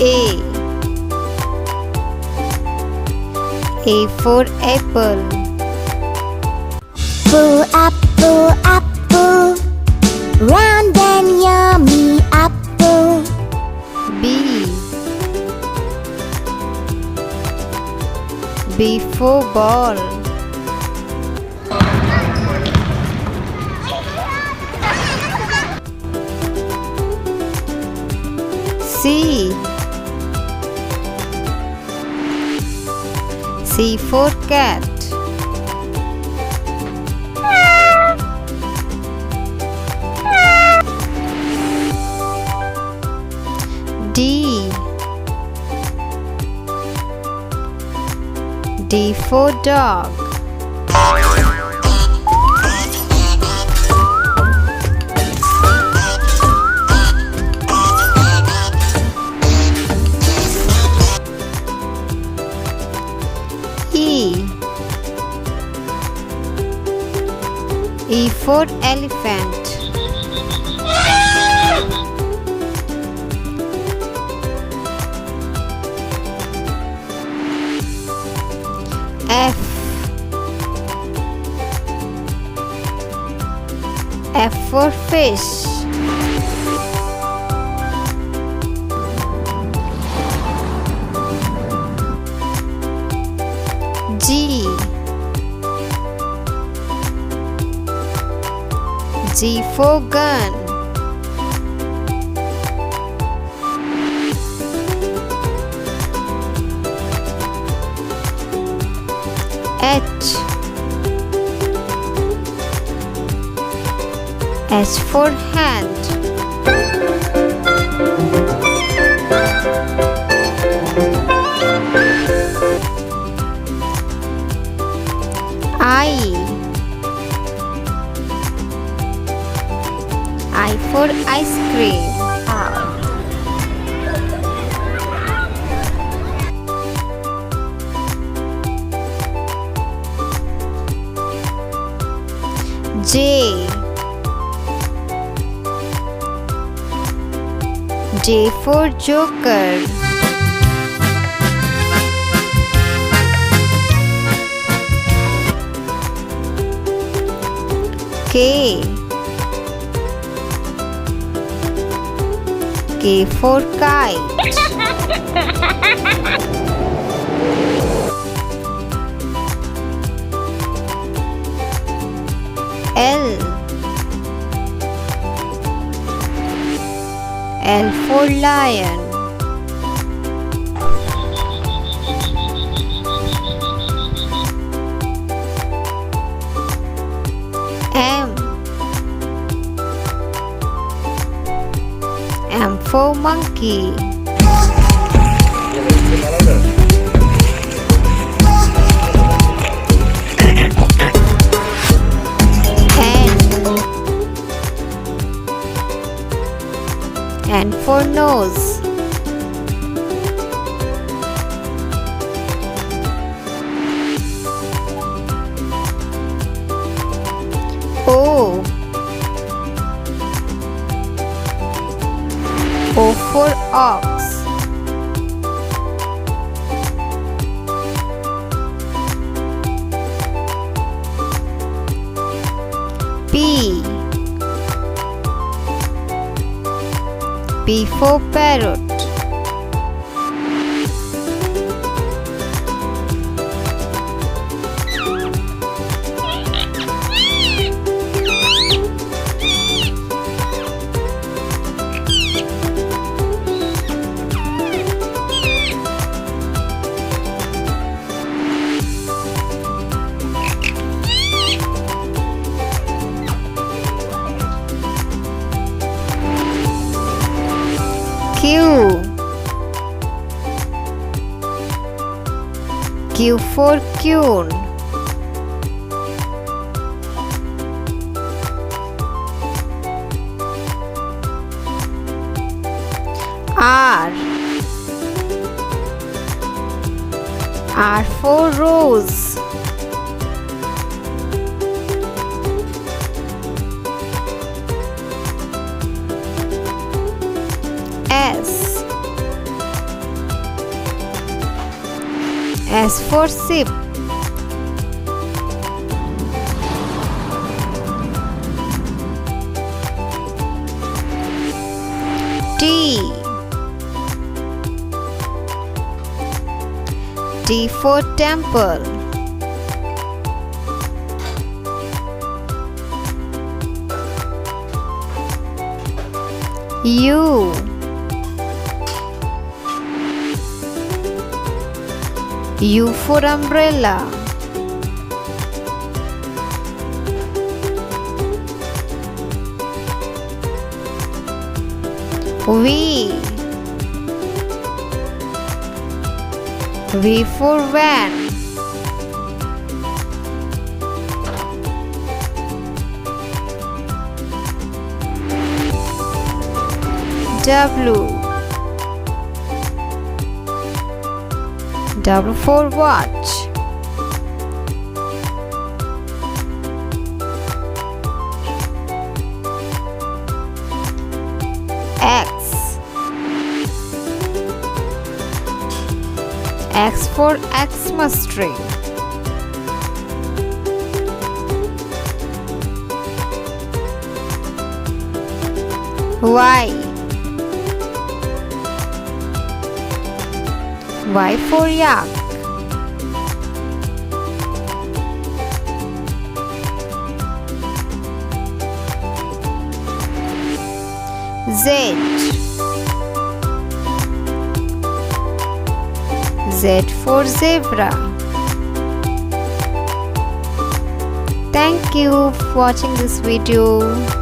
A for apple. Apple, round and yummy apple. B for ball. C for cat. D for dog. E for elephant. F for fish. G for gun. H for hand. I for ice cream. J for joker. K for kite. L for lion. M for monkey. N for nose. O for ox. P for parrot. Q for queen. R for rose. S for sip. T. T for temple. U. U for umbrella. V. V for van. W. W for watch. X. X for Xmas tree. Y. Y for yak. Z. Z for zebra. Thank you for watching this video.